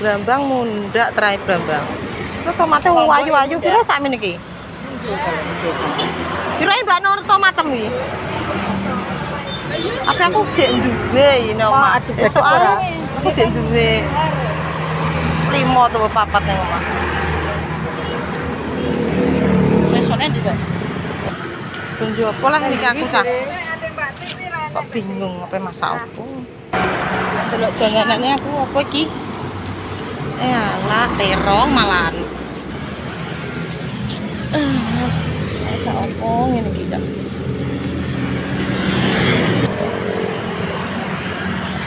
Brambang mundak terakhir Brambang. Terus tomatnya wayu-wayu piro sakmene iki? Piro Mbak Nur tomatem iki? Tapi aku jek duwe ini omah. Sesuk aku jek duwe 5 atau 4 nang omah. Sesone juga. Tunjuk apa lah iki aku cah. Kok bingung apa masak apa. Delok janganane aku apa iki? Alah, terong malahan. Masak apa ngene iki, Cak?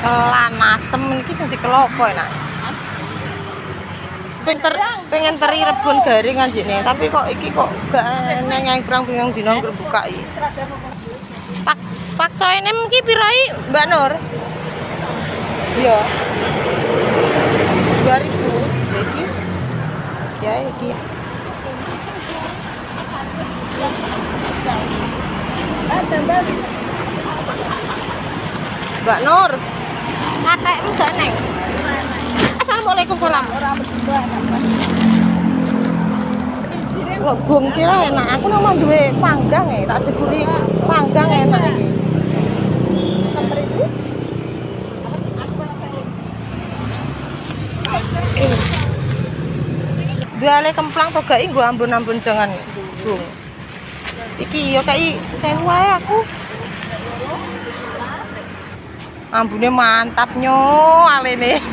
Kelan asem iki sing dikelopo enak. Pengen teri rebon garing anjene, tapi kok iki kok gak neng kurang bingung dino buka iki. Pak coyne iki piro iki, Mbak Nur? Iya. 2000. Iki. Ya iki. Mbak Nur. Katekmu gak neng? Assalamualaikum salam. Kok bung kira enak. Aku nama duwe panggang tak jebuli panggang enak iki. Duale kemplang togai gua ambon-ambon jangan bung. Iki yo kai sewu ae aku. Ambune mantap nyo alene.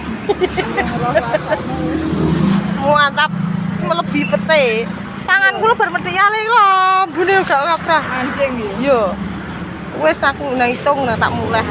Mantap melebihi pete. Tangan kula bar methik ale lho, ambune gak kaprah anjing yo. Wis aku nang hitung tak mulai.